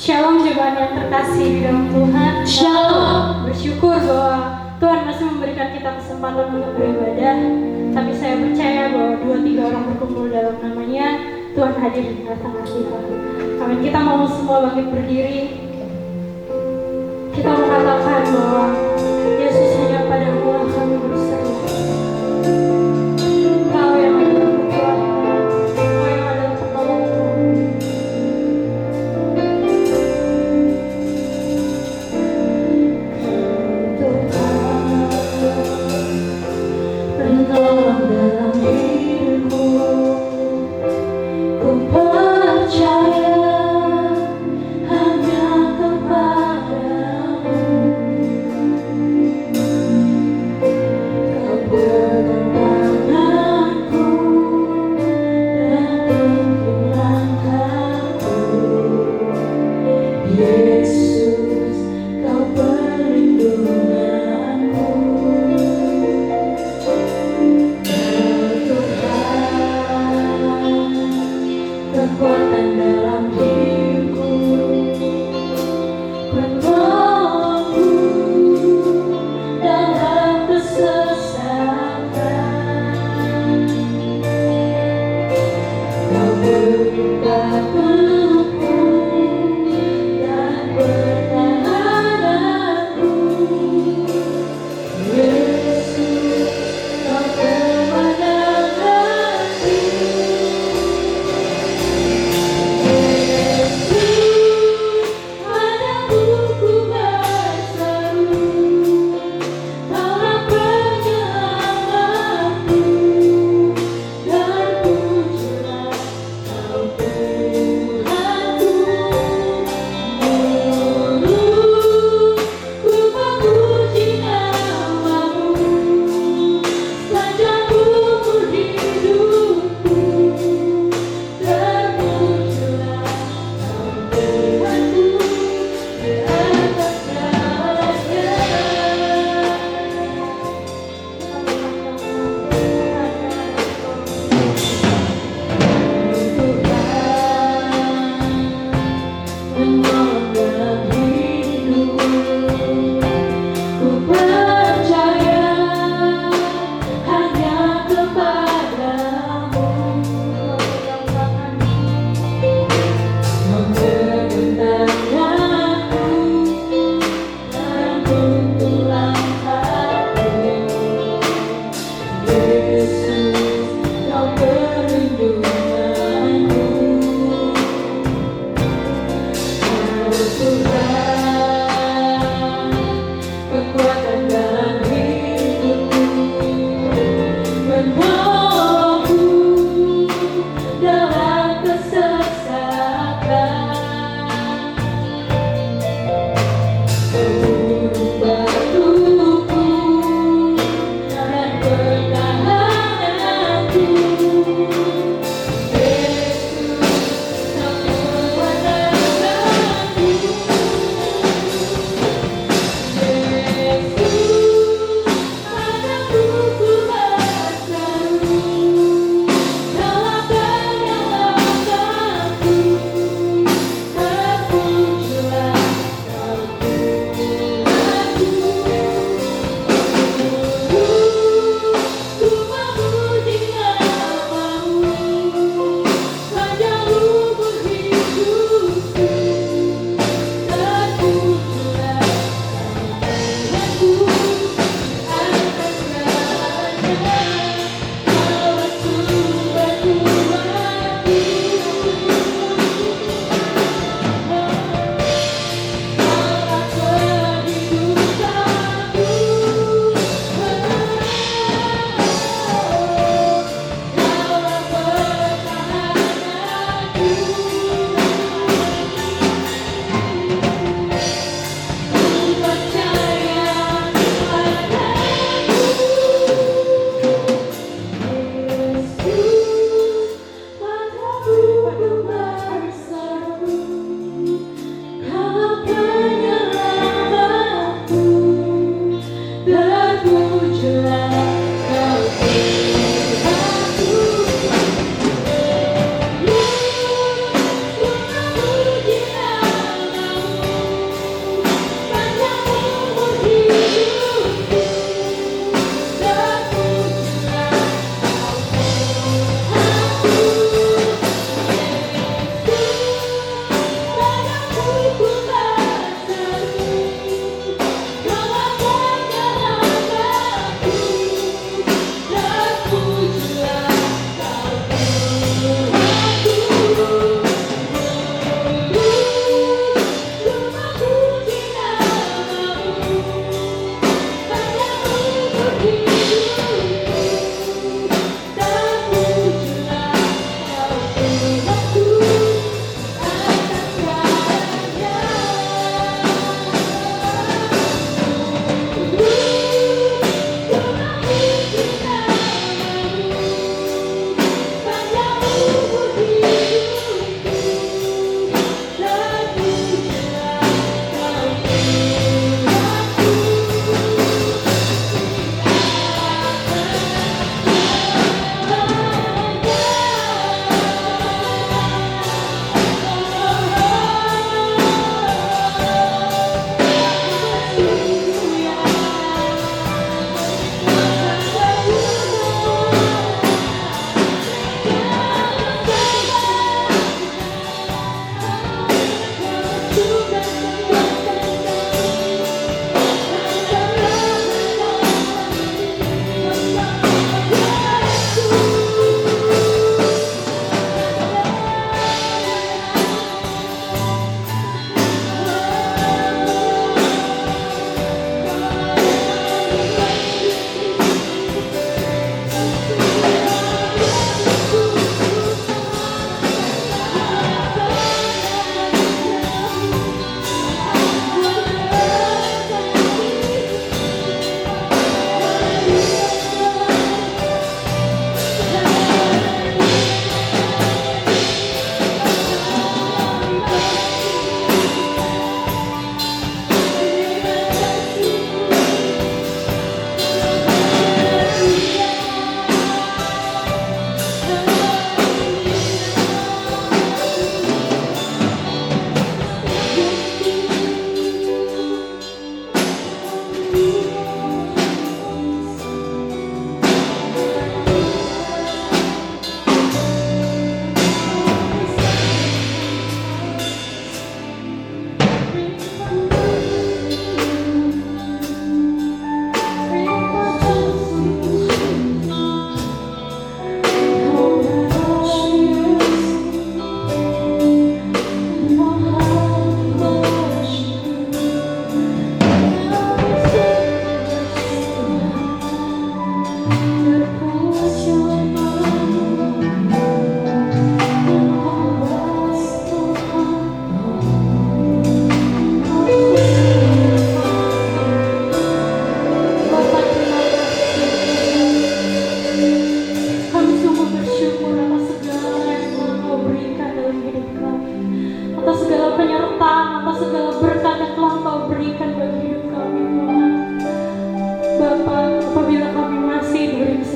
Shalom jemaat yang terkasih di dalam Tuhan. Shalom. Bersyukur bahwa Tuhan masih memberikan kita kesempatan untuk beribadah. Tapi saya percaya bahwa 2-3 orang berkumpul dalam namanya, Tuhan hadir di tengah-tengah kita. Amin. Kita mau semua bangkit berdiri. Kita mengatakan bahwa Yesus hanya padamu lah kami berseru. Kau yang adalah kekuatan, Kau yang adalah penolongku. Penolong dalam hidupku, ku percaya hanya kepadamu. Kau pegang tanganku dan tuntun langkahku. Yesus, Kau perlindunganku. Kekuatan dalam hidupku, penolongku dalam kesesatan. Kau buka pelukku dan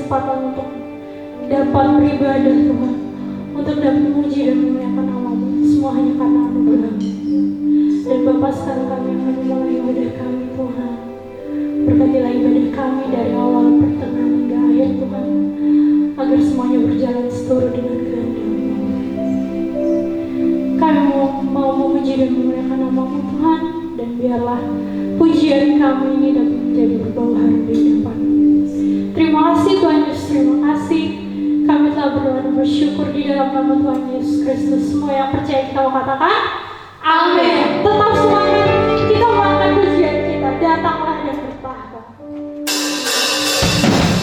kesempatan untuk dapat beribadah Tuhan, untuk dapat memuji dan memuliakan nama-Mu. Semua hanya karena anugerah. Dan Bapa, sekarang kami akan memulai ibadah kami Tuhan. Berkatilah ibadah kami dari awal pertengahan hingga akhir Tuhan, agar semuanya berjalan seturut dengan kehendak-Mu. Kami mau memuji dan memuliakan nama-Mu Tuhan, dan biarlah pujian kami ini dapat menjadi berbau harum di depan-Mu. Terima kasih Tuhan Yesus, terima kasih. Kami telah berdoa dan bersyukur di dalam nama Tuhan Yesus Kristus. Semua yang percaya kita mau katakan amin. Tetap semangat, kita melakukan pujian kita. Datanglah dan bertahta.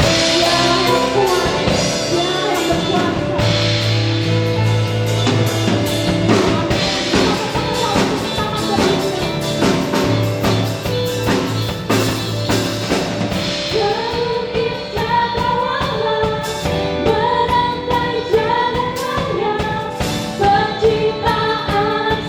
Dia yang kuat, Dia yang berkuasa. Penciptaan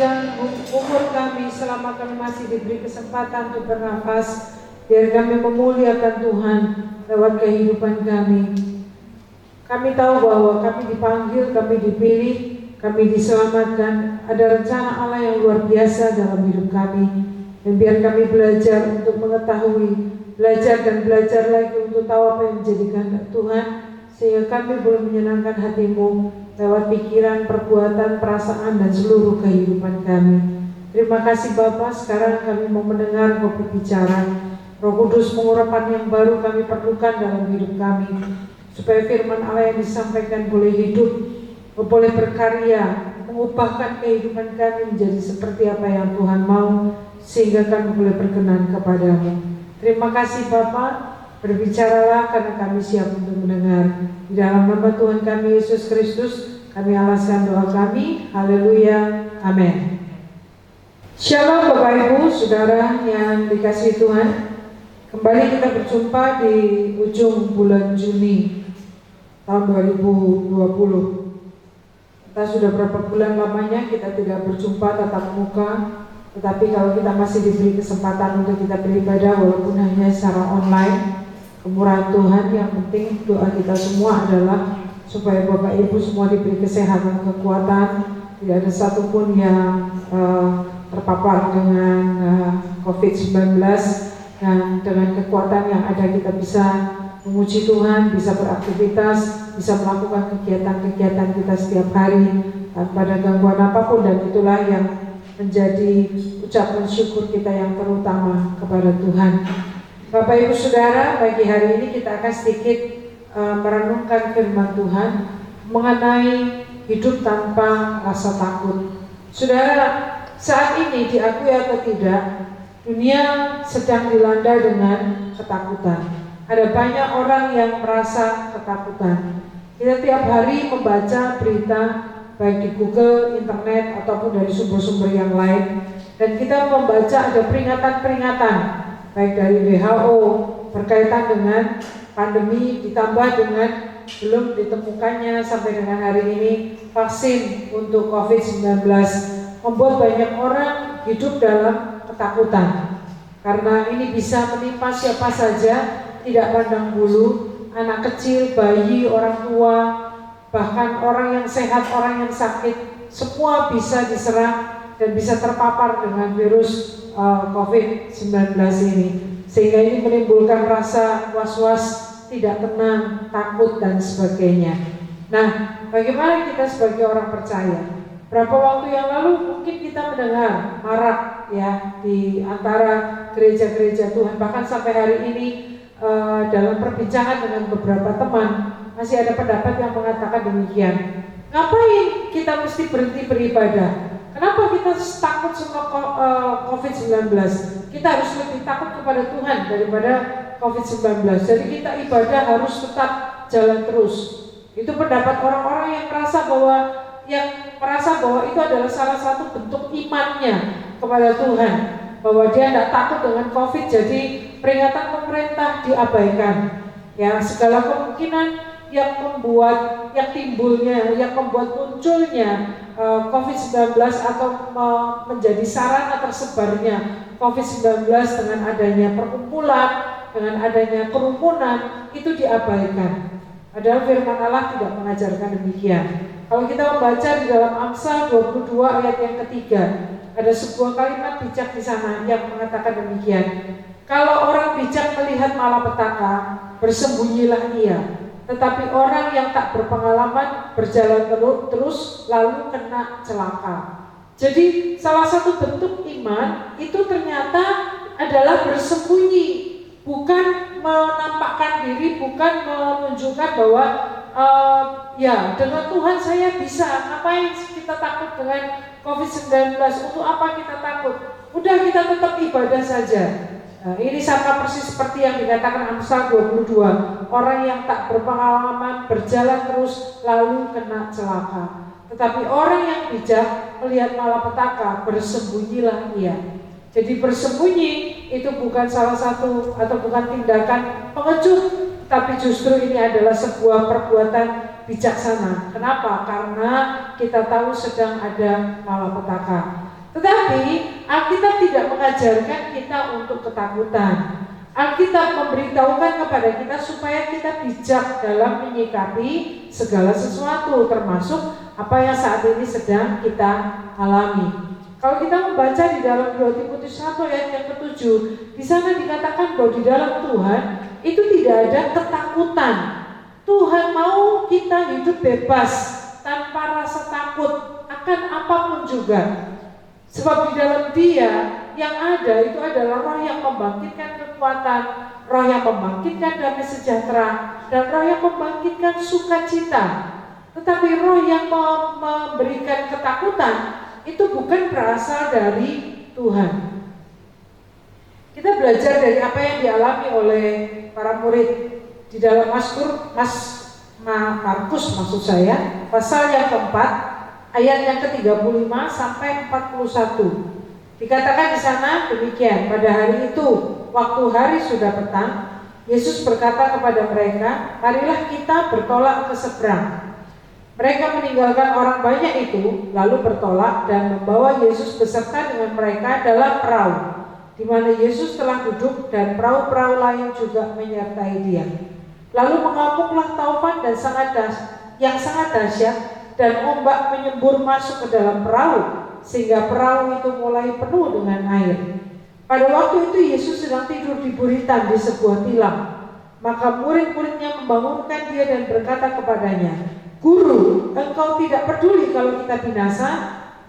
panjang umur kami selama kami masih diberi kesempatan untuk bernafas. Biar kami memuliakan Tuhan lewat kehidupan kami. Kami tahu bahwa kami dipanggil, kami dipilih, kami diselamatkan. Ada rencana Allah yang luar biasa dalam hidup kami. Dan biar kami belajar untuk mengetahui, belajar dan belajar lagi untuk tahu apa yang menjadi kehendak Tuhan, sehingga kami boleh menyenangkan hati-Mu lewat pikiran, perbuatan, perasaan, dan seluruh kehidupan kami. Terima kasih Bapa. Sekarang kami mau mendengar Kau berbicara. Roh Kudus, pengurapan yang baru kami perlukan dalam hidup kami, supaya firman Allah yang disampaikan boleh hidup, boleh berkarya, mengubahkan kehidupan kami menjadi seperti apa yang Tuhan mau, sehingga kami boleh berkenan kepada-Mu. Terima kasih Bapa. Berbicaralah karena kami siap untuk mendengar. Di dalam nama Tuhan kami Yesus Kristus, kami alaskan doa kami. Haleluya. Amin. Shalom Bapak Ibu, Saudara yang dikasihi Tuhan. Kembali kita berjumpa di ujung bulan Juni tahun 2020. Kita sudah berapa bulan lamanya kita tidak berjumpa tatap muka, tetapi kalau kita masih diberi kesempatan untuk kita beribadah walaupun hanya secara online, kemurahan Tuhan. Yang penting doa kita semua adalah supaya Bapak Ibu semua diberi kesehatan, kekuatan, tidak ada satupun yang terpapar dengan COVID-19. Dan dengan kekuatan yang ada kita bisa memuji Tuhan, bisa beraktivitas, bisa melakukan kegiatan-kegiatan kita setiap hari tanpa ada gangguan apapun. Dan itulah yang menjadi ucapan syukur kita yang terutama kepada Tuhan. Bapak Ibu Saudara, pagi hari ini kita akan sedikit merenungkan firman Tuhan mengenai hidup tanpa rasa takut. Saudara, saat ini diakui atau tidak, dunia sedang dilanda dengan ketakutan. Ada banyak orang yang merasa ketakutan. Kita tiap hari membaca berita baik di Google, internet, ataupun dari sumber-sumber yang lain. Dan kita membaca ada peringatan-peringatan baik dari WHO berkaitan dengan pandemi, ditambah dengan belum ditemukannya sampai dengan hari ini vaksin untuk COVID-19. Membuat banyak orang hidup dalam ketakutan, karena ini bisa menimpa siapa saja, tidak pandang bulu, anak kecil, bayi, orang tua, bahkan orang yang sehat, orang yang sakit, semua bisa diserang dan bisa terpapar dengan virus COVID-19 ini. Sehingga ini menimbulkan rasa was-was, tidak tenang, takut, dan sebagainya. Nah, bagaimana kita sebagai orang percaya? Berapa waktu yang lalu mungkin kita mendengar marak ya di antara gereja-gereja Tuhan, bahkan sampai hari ini dalam perbincangan dengan beberapa teman masih ada pendapat yang mengatakan demikian. Ngapain kita mesti berhenti beribadah? Kenapa kita takut sama COVID-19? Kita harus lebih takut kepada Tuhan daripada COVID-19. Jadi kita ibadah harus tetap jalan terus. Itu pendapat orang-orang yang merasa bahwa itu adalah salah satu bentuk imannya kepada Tuhan, bahwa dia tidak takut dengan COVID, jadi peringatan pemerintah diabaikan. Ya, segala kemungkinan yang membuat munculnya COVID-19 atau menjadi sarana tersebarnya COVID-19 dengan adanya perkumpulan, dengan adanya kerumunan, itu diabaikan. Padahal firman Allah tidak mengajarkan demikian. Kalau kita membaca di dalam Amsal 22 ayat yang ketiga, ada sebuah kalimat bijak di sana yang mengatakan demikian. Kalau orang bijak melihat malapetaka, bersembunyilah ia. Tetapi orang yang tak berpengalaman berjalan terus lalu kena celaka. Jadi salah satu bentuk iman itu ternyata adalah bersembunyi, bukan menampakkan diri, bukan menunjukkan bahwa ya dengan Tuhan saya bisa. Ngapain kita takut dengan COVID-19? Untuk apa kita takut? Udah, kita tetap ibadah saja. Nah, ini sama persis seperti yang dikatakan Amsal 22. Orang yang tak berpengalaman berjalan terus lalu kena celaka. Tetapi orang yang bijak melihat malapetaka, bersembunyilah ia. Jadi bersembunyi itu bukan salah satu atau bukan tindakan pengecut, tapi justru ini adalah sebuah perbuatan bijaksana. Kenapa? Karena kita tahu sedang ada malapetaka. Tetapi Alkitab tidak mengajarkan kita untuk ketakutan. Alkitab memberitahukan kepada kita supaya kita bijak dalam menyikapi segala sesuatu, termasuk apa yang saat ini sedang kita alami. Kalau kita membaca di dalam 2 Timotius 1 ayat yang ke-7, di sana dikatakan bahwa di dalam Tuhan itu tidak ada ketakutan. Tuhan mau kita hidup bebas tanpa rasa takut akan apapun juga. Sebab di dalam Dia yang ada itu adalah roh yang membangkitkan kekuatan, roh yang membangkitkan damai sejahtera, dan roh yang membangkitkan sukacita. Tetapi roh yang memberikan ketakutan itu bukan berasal dari Tuhan. Kita belajar dari apa yang dialami oleh para murid di dalam Markus maksud saya, pasal yang keempat, ayat yang ke-35 sampai 41. Dikatakan di sana demikian, pada hari itu, waktu hari sudah petang, Yesus berkata kepada mereka, marilah kita bertolak ke seberang. Mereka meninggalkan orang banyak itu, lalu bertolak dan membawa Yesus beserta dengan mereka dalam perahu, di mana Yesus telah duduk dan perahu-perahu lain juga menyertai Dia. Lalu mengamuklah taufan dan yang sangat dahsyat, dan ombak menyembur masuk ke dalam perahu, sehingga perahu itu mulai penuh dengan air. Pada waktu itu Yesus sedang tidur di buritan di sebuah tilam. Maka murid-muridnya membangunkan Dia dan berkata kepadanya, Guru, engkau tidak peduli kalau kita binasa?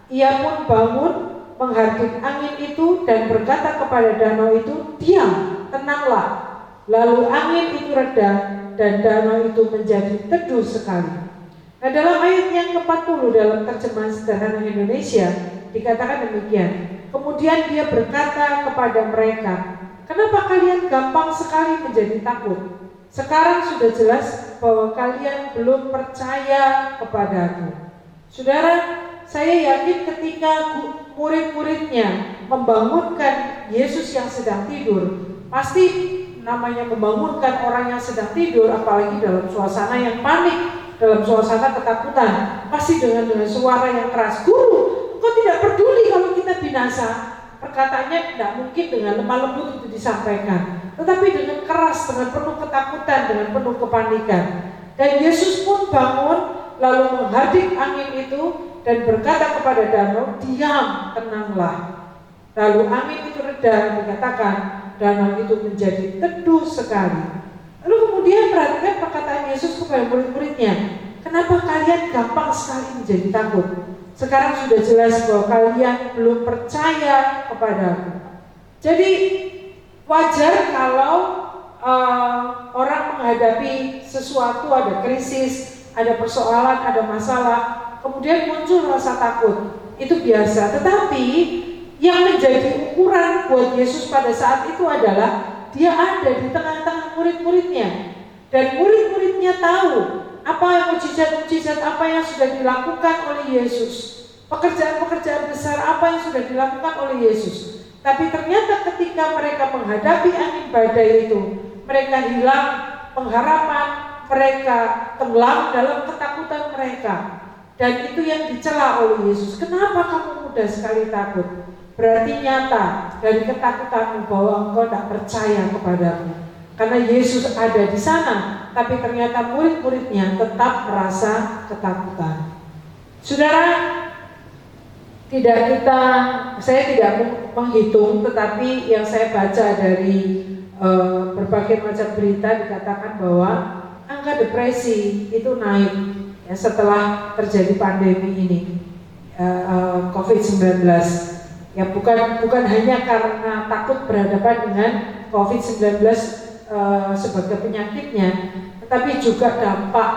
Ia pun bangun, menghardik angin itu dan berkata kepada danau itu, diam, tenanglah. Lalu angin itu reda dan danau itu menjadi teduh sekali. Nah, dalam ayat yang ke-40 dalam terjemahan sederhana Indonesia dikatakan demikian. Kemudian Dia berkata kepada mereka, kenapa kalian gampang sekali menjadi takut? Sekarang sudah jelas bahwa kalian belum percaya kepadaku. Saudara, saya yakin ketika murid-muridnya membangunkan Yesus yang sedang tidur, pasti namanya membangunkan orang yang sedang tidur, apalagi dalam suasana yang panik, dalam suasana ketakutan, pasti dengan suara yang keras, Guru, engkau tidak peduli kalau kita binasa. Perkataannya tidak mungkin dengan lemah lembut itu disampaikan, tetapi dengan keras, dengan penuh ketakutan, dengan penuh kepanikan. Dan Yesus pun bangun, lalu menghardik angin itu dan berkata kepada danau, diam, tenanglah. Lalu angin itu reda, dikatakan danau itu menjadi teduh sekali. Lalu kemudian perhatikan perkataan Yesus kepada murid-muridnya, kenapa kalian gampang sekali menjadi takut? Sekarang sudah jelas bahwa kalian belum percaya kepadaku. Jadi wajar kalau orang menghadapi sesuatu, ada krisis, ada persoalan, ada masalah, kemudian muncul rasa takut. Itu biasa. Tetapi yang menjadi ukuran buat Yesus pada saat itu adalah Dia ada di tengah-tengah murid-muridnya, dan murid-muridnya tahu apa yang mujizat-mujizat apa yang sudah dilakukan oleh Yesus, pekerjaan-pekerjaan besar apa yang sudah dilakukan oleh Yesus. Tapi ternyata ketika mereka menghadapi angin badai itu, mereka hilang pengharapan, mereka tenggelam dalam ketakutan mereka. Dan itu yang dicela oleh Yesus. Kenapa kamu mudah sekali takut? Berarti nyata dari ketakutanmu bahwa engkau tidak percaya kepadaku. Karena Yesus ada di sana, tapi ternyata murid-muridnya tetap merasa ketakutan. Saudara, saya tidak menghitung, tetapi yang saya baca dari berbagai macam berita dikatakan bahwa angka depresi itu naik ya, setelah terjadi pandemi ini, COVID-19. Ya bukan hanya karena takut berhadapan dengan COVID-19 sebagai penyakitnya, tetapi juga dampak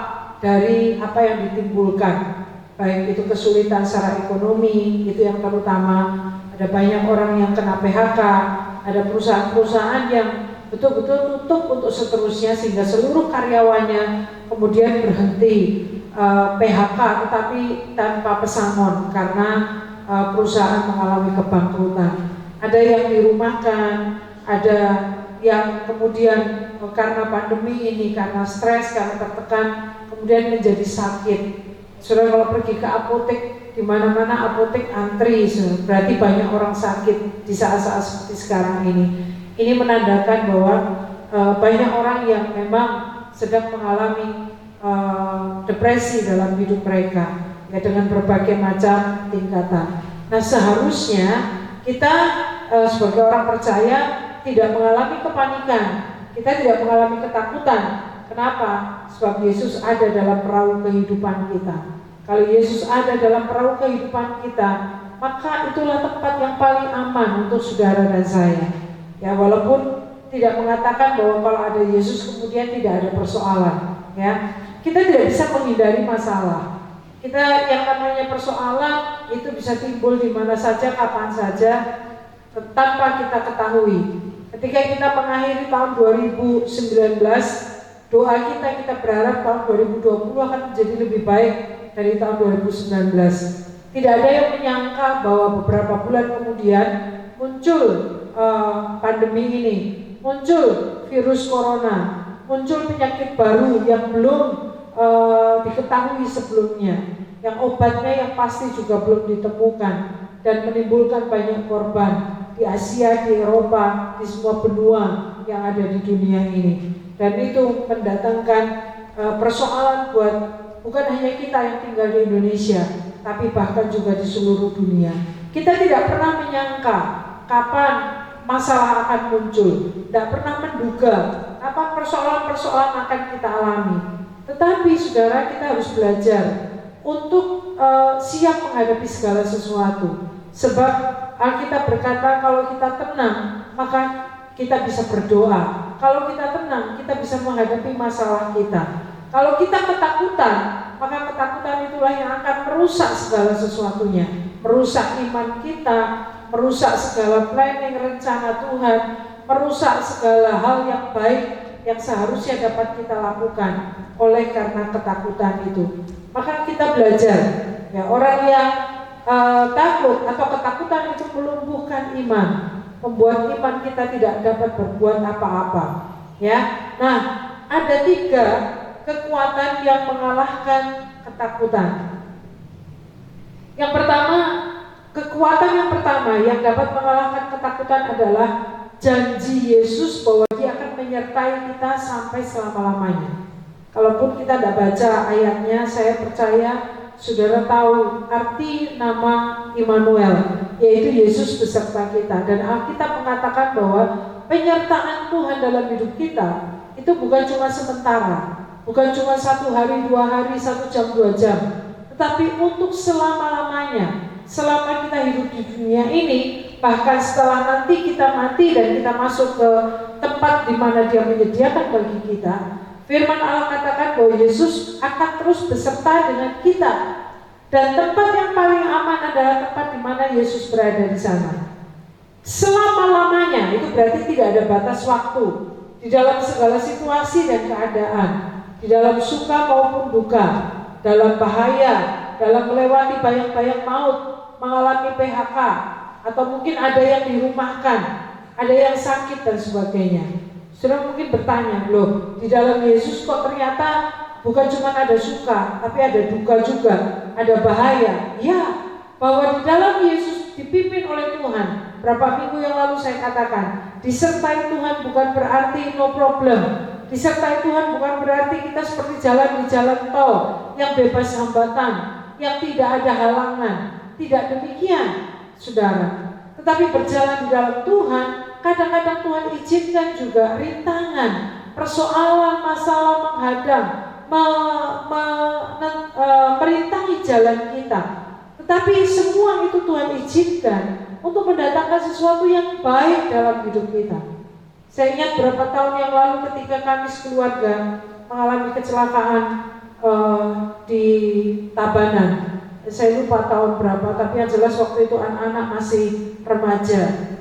dari apa yang ditimbulkan, baik itu kesulitan secara ekonomi, itu yang terutama. Ada banyak orang yang kena PHK, ada perusahaan-perusahaan yang betul-betul tutup untuk seterusnya, sehingga seluruh karyawannya kemudian berhenti PHK, tetapi tanpa pesangon karena perusahaan mengalami kebangkrutan. Ada yang dirumahkan, ada yang kemudian karena pandemi ini, karena stres, karena tertekan, kemudian menjadi sakit. Saudara kalau pergi ke apotek di mana-mana apotek antri, berarti banyak orang sakit di saat-saat seperti sekarang ini. Ini menandakan bahwa banyak orang yang memang sedang mengalami depresi dalam hidup mereka, ya, dengan berbagai macam tingkatan. Nah, seharusnya kita sebagai orang percaya tidak mengalami kepanikan, kita tidak mengalami ketakutan. Kenapa? Sebab Yesus ada dalam perahu kehidupan kita. Kalau Yesus ada dalam perahu kehidupan kita, maka itulah tempat yang paling aman untuk saudara dan saya. Ya, walaupun tidak mengatakan bahwa kalau ada Yesus kemudian tidak ada persoalan, ya. Kita tidak bisa menghindari masalah. Kita yang namanya persoalan itu bisa timbul di mana saja, kapan saja, tanpa kita ketahui. Ketika kita mengakhiri tahun 2019, doa kita berharap tahun 2020 akan menjadi lebih baik dari tahun 2019. Tidak ada yang menyangka bahwa beberapa bulan kemudian muncul pandemi ini, muncul virus corona, muncul penyakit baru yang belum diketahui sebelumnya, yang obatnya yang pasti juga belum ditemukan, dan menimbulkan banyak korban di Asia, di Eropa, di semua benua yang ada di dunia ini. Dan itu mendatangkan persoalan buat bukan hanya kita yang tinggal di Indonesia, tapi bahkan juga di seluruh dunia. Kita tidak pernah menyangka kapan masalah akan muncul, tidak pernah menduga kapan persoalan-persoalan akan kita alami. Tetapi saudara, kita harus belajar untuk siap menghadapi segala sesuatu. Sebab Alkitab berkata kalau kita tenang, maka kita bisa berdoa. Kalau kita tenang, kita bisa menghadapi masalah kita. Kalau kita ketakutan, maka ketakutan itulah yang akan merusak segala sesuatunya, merusak iman kita, merusak segala planning rencana Tuhan, merusak segala hal yang baik yang seharusnya dapat kita lakukan oleh karena ketakutan itu. Maka kita belajar, ya, orang yang takut atau ketakutan itu melumpuhkan iman, membuat iman kita tidak dapat berbuat apa-apa. Ya, nah, ada 3 kekuatan yang mengalahkan ketakutan. Yang pertama, kekuatan yang pertama yang dapat mengalahkan ketakutan adalah janji Yesus bahwa Dia akan menyertai kita sampai selama-lamanya. Kalaupun kita tidak baca ayatnya, saya percaya saudara tahu arti nama Immanuel, yaitu Yesus beserta kita. Dan Alkitab mengatakan bahwa penyertaan Tuhan dalam hidup kita itu bukan cuma sementara, bukan cuma 1 hari, 2 hari, 1 jam, 2 jam, tetapi untuk selama-lamanya. Selama kita hidup di dunia ini, bahkan setelah nanti kita mati dan kita masuk ke tempat di mana Dia menyediakan bagi kita, firman Allah katakan bahwa Yesus akan terus beserta dengan kita. Dan tempat yang paling aman adalah tempat di mana Yesus berada di sana. Selama-lamanya, itu berarti tidak ada batas waktu. Di dalam segala situasi dan keadaan, di dalam suka maupun duka, dalam bahaya, dalam melewati bayang-bayang maut, mengalami PHK, atau mungkin ada yang dirumahkan, ada yang sakit dan sebagainya. Saudara mungkin bertanya, loh, di dalam Yesus kok ternyata bukan cuma ada suka, tapi ada duka juga, ada bahaya. Ya, bahwa di dalam Yesus dipimpin oleh Tuhan. Berapa minggu yang lalu saya katakan, disertai Tuhan bukan berarti no problem. Disertai Tuhan bukan berarti kita seperti jalan di jalan tol yang bebas hambatan, yang tidak ada halangan. Tidak demikian, saudara. Tetapi berjalan di dalam Tuhan, kadang-kadang Tuhan izinkan juga rintangan, persoalan, masalah menghadang, merintangi jalan kita. Tetapi semua itu Tuhan izinkan untuk mendatangkan sesuatu yang baik dalam hidup kita. Saya ingat berapa tahun yang lalu ketika kami sekeluarga mengalami kecelakaan di Tabanan. Saya lupa tahun berapa, tapi yang jelas waktu itu anak-anak masih remaja.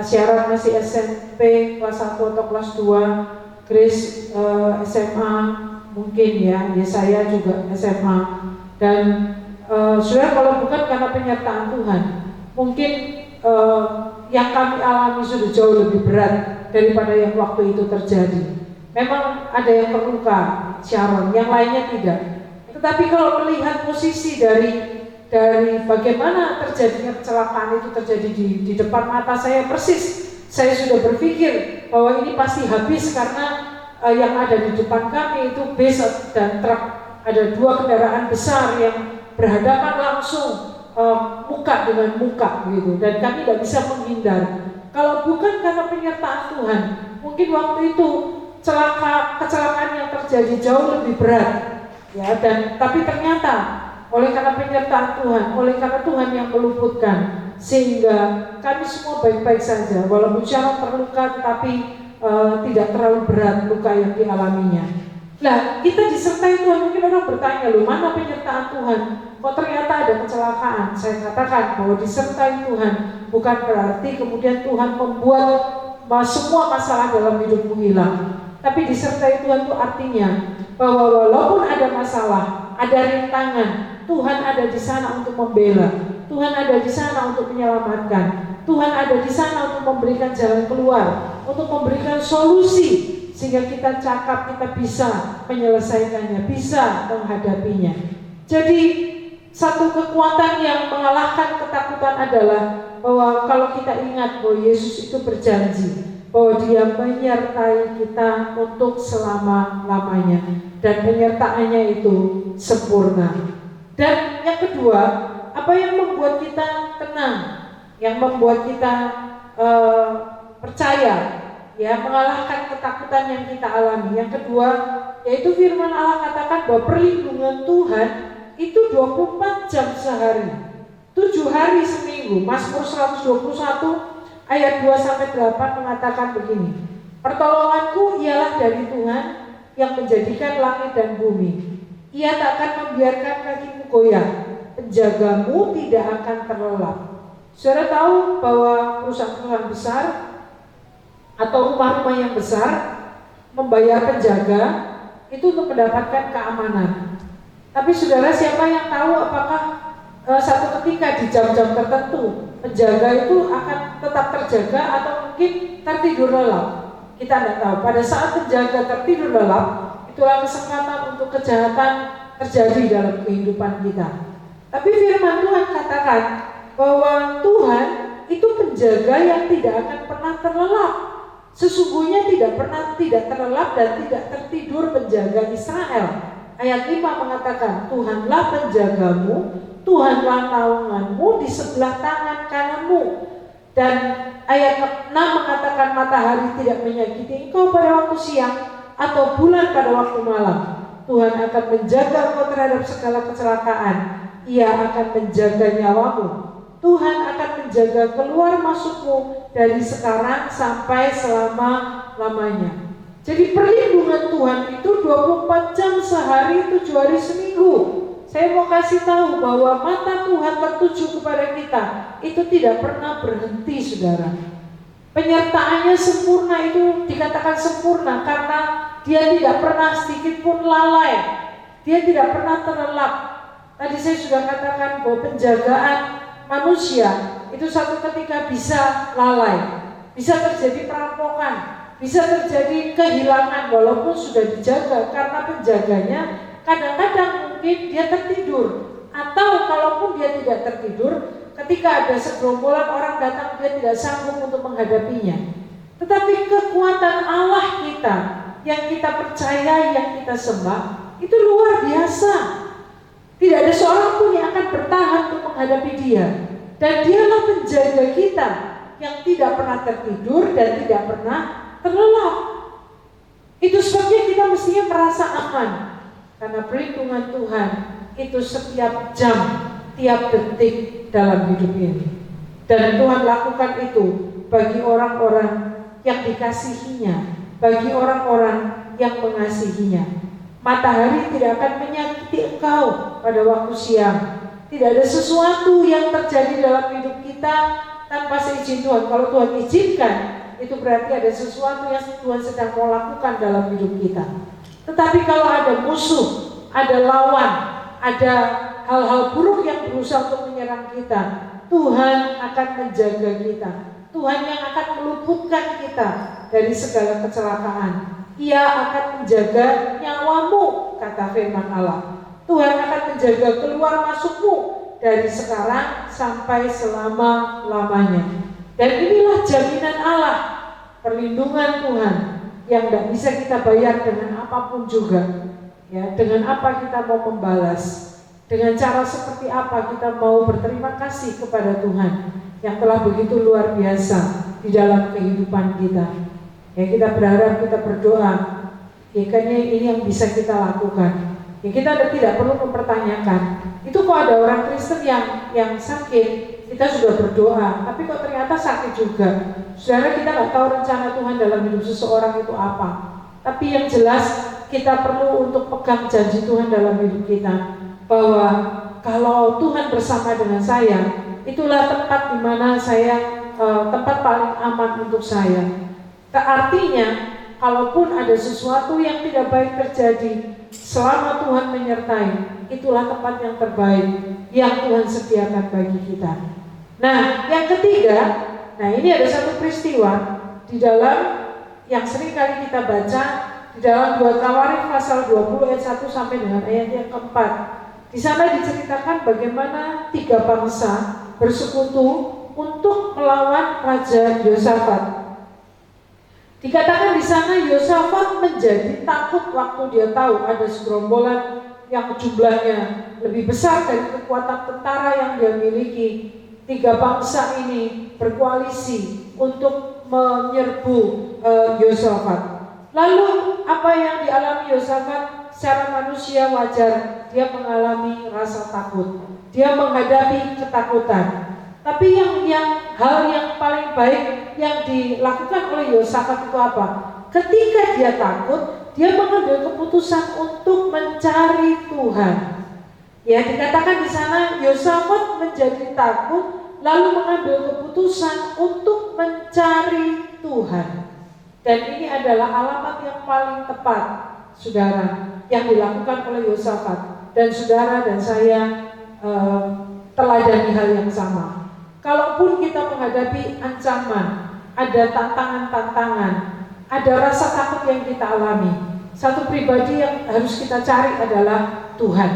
Syara masih SMP kelas 1 atau kelas 2, Grace SMA mungkin ya saya juga SMA. Dan saudara, kalau bukan karena penyertaan Tuhan, mungkin yang kami alami sudah jauh lebih berat daripada yang waktu itu terjadi. Memang ada yang terluka, Sharon, yang lainnya tidak. Tetapi kalau melihat posisi dari dari bagaimana terjadinya kecelakaan itu terjadi di depan mata saya persis. Saya sudah berpikir bahwa ini pasti habis karena yang ada di depan kami itu bus dan truk. Ada dua kendaraan besar yang berhadapan langsung muka dengan muka gitu, dan kami tidak bisa menghindar. Kalau bukan karena penyertaan Tuhan, mungkin waktu itu kecelakaan yang terjadi jauh lebih berat, ya. Tapi ternyata oleh karena penyertaan Tuhan, oleh karena Tuhan yang meluputkan, sehingga kami semua baik-baik saja. Walaupun Sharon terluka, tetapi tidak terlalu berat luka yang dialaminya. Nah, kita disertai Tuhan. Mungkin orang bertanya, loh, mana penyertaan Tuhan? Kok ternyata ada kecelakaan? Saya katakan bahwa disertai Tuhan bukan berarti kemudian Tuhan membuat semua masalah dalam hidupmu hilang. Tapi disertai Tuhan itu artinya bahwa walaupun ada masalah, ada rintangan, Tuhan ada di sana untuk membela. Tuhan ada di sana untuk menyelamatkan. Tuhan ada di sana untuk memberikan jalan keluar, untuk memberikan solusi, sehingga kita cakap, kita bisa menyelesaikannya, bisa menghadapinya. Jadi satu kekuatan yang mengalahkan ketakutan adalah bahwa kalau kita ingat bahwa Yesus itu berjanji bahwa Dia menyertai kita untuk selama-lamanya, dan penyertaannya itu sempurna. Dan yang kedua, apa yang membuat kita tenang, yang membuat kita percaya, ya, mengalahkan ketakutan yang kita alami. Yang kedua, yaitu firman Allah katakan bahwa perlindungan Tuhan itu 24 jam sehari, 7 hari seminggu. Mazmur 121 ayat 2-8 mengatakan begini: pertolonganku ialah dari Tuhan yang menjadikan langit dan bumi. Ia tak akan membiarkan kakimu goyah, penjagamu tidak akan terlelap. Saudara tahu bahwa perusahaan-perusahaan besar atau rumah-rumah yang besar membayar penjaga itu untuk mendapatkan keamanan. Tapi saudara, siapa yang tahu apakah satu ketika di jam-jam tertentu penjaga itu akan tetap terjaga atau mungkin tertidur lelap? Kita tidak tahu. Pada saat penjaga tertidur lelap, itulah kesempatan untuk kejahatan terjadi dalam kehidupan kita. Tapi firman Tuhan katakan bahwa Tuhan itu penjaga yang tidak akan pernah terlelap. Sesungguhnya tidak terlelap dan tidak tertidur penjaga Israel. Ayat 5 mengatakan, Tuhanlah penjagamu, Tuhanlah naunganmu di sebelah tangan kananmu. Dan ayat 6 mengatakan, matahari tidak menyakiti engkau pada waktu siang atau bulan pada waktu malam. Tuhan akan menjaga engkau terhadap segala kecelakaan. Ia akan menjaga nyawamu. Tuhan akan menjaga keluar masukmu dari sekarang sampai selama-lamanya. Jadi perlindungan Tuhan itu 24 jam sehari, 7 hari seminggu. Saya mau kasih tahu bahwa mata Tuhan tertuju kepada kita itu tidak pernah berhenti, saudara. Penyertaannya sempurna, itu dikatakan sempurna karena Dia tidak pernah sedikit pun lalai. Dia tidak pernah terlelap. Tadi saya sudah katakan bahwa penjagaan manusia itu satu ketika bisa lalai, bisa terjadi perampokan, bisa terjadi kehilangan walaupun sudah dijaga, karena penjaganya kadang-kadang mungkin dia tertidur, atau kalaupun dia tidak tertidur, ketika ada segerombolan orang datang dia tidak sanggup untuk menghadapinya. Tetapi kekuatan Allah kita yang kita percaya, yang kita sembah itu luar biasa. Tidak ada seorang pun yang akan bertahan untuk menghadapi Dia. Dan Dialah penjaga kita yang tidak pernah tertidur dan tidak pernah terlelap. Itu sebabnya kita mestinya merasa aman, karena perlindungan Tuhan itu setiap jam, tiap detik dalam hidup ini. Dan Tuhan lakukan itu bagi orang-orang yang dikasihinya, bagi orang-orang yang mengasihinya. Matahari tidak akan menyakiti engkau pada waktu siang. Tidak ada sesuatu yang terjadi dalam hidup kita tanpa seizin Tuhan. Kalau Tuhan izinkan, itu berarti ada sesuatu yang Tuhan sedang mau lakukan dalam hidup kita. Tetapi kalau ada musuh, ada lawan, ada hal-hal buruk yang berusaha untuk menyerang kita, Tuhan akan menjaga kita. Tuhan yang akan meluputkan kita dari segala kecelakaan. Ia akan menjaga nyawamu, kata firman Allah. Tuhan akan menjaga keluar masukmu dari sekarang sampai selama-lamanya. Dan inilah jaminan Allah, perlindungan Tuhan yang tidak bisa kita bayar dengan apapun juga. Ya, dengan apa kita mau membalas, dengan cara seperti apa kita mau berterima kasih kepada Tuhan yang telah begitu luar biasa di dalam kehidupan kita. Ya, kita berharap, kita berdoa, ya kayaknya ini yang bisa kita lakukan. Ya, kita tidak perlu mempertanyakan, itu kok ada orang Kristen yang sakit, kita sudah berdoa, tapi kok ternyata sakit juga. Saudara, kita nggak tahu rencana Tuhan dalam hidup seseorang itu apa. Tapi yang jelas kita perlu untuk pegang janji Tuhan dalam hidup kita, bahwa kalau Tuhan bersama dengan saya, itulah tempat di mana saya tempat paling aman untuk saya. Artinya, kalaupun ada sesuatu yang tidak baik terjadi, selama Tuhan menyertai, itulah tempat yang terbaik yang Tuhan sediakan bagi kita. Nah, yang ketiga, nah ini ada satu peristiwa di dalam yang sering kali kita baca di dalam 2 Tawarik pasal 20 ayat 1 sampai dengan ayat yang keempat. Di sana diceritakan bagaimana 3 bangsa bersekutu untuk melawan Raja Yosafat. Dikatakan di sana Yosafat menjadi takut waktu dia tahu ada segerombolan yang jumlahnya lebih besar dari kekuatan tentara yang dia miliki. 3 bangsa ini berkoalisi untuk menyerbu Yosafat. Lalu apa yang dialami Yosafat? Secara manusia wajar, dia mengalami rasa takut, dia menghadapi ketakutan. Tapi hal yang paling baik yang dilakukan oleh Yosafat itu apa? Ketika dia takut, dia mengambil keputusan untuk mencari Tuhan. Ya, dikatakan di sana Yosafat menjadi takut, lalu mengambil keputusan untuk mencari Tuhan. Dan ini adalah alamat yang paling tepat, saudara, yang dilakukan oleh Yosafat. Dan saudara dan saya teladani hal yang sama. Kalaupun kita menghadapi ancaman, ada tantangan-tantangan, ada rasa takut yang kita alami, satu pribadi yang harus kita cari adalah Tuhan.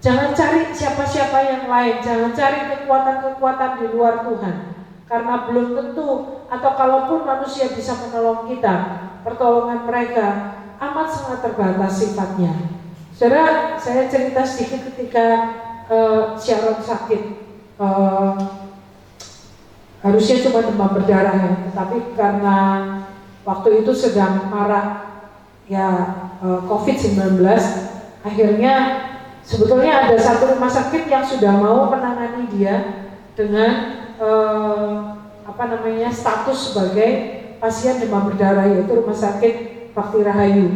Jangan cari siapa-siapa yang lain, jangan cari kekuatan-kekuatan di luar Tuhan. Karena belum tentu, atau kalaupun manusia bisa menolong kita, pertolongan mereka amat sangat terbatas sifatnya. Saudara, saya cerita sedikit ketika Sharon sakit. Harusnya cuma demam berdarah ya, tapi karena waktu itu sedang marak ya COVID-19, akhirnya sebetulnya ada satu rumah sakit yang sudah mau menangani dia dengan status sebagai pasien demam berdarah, yaitu Rumah Sakit Bakti Rahayu.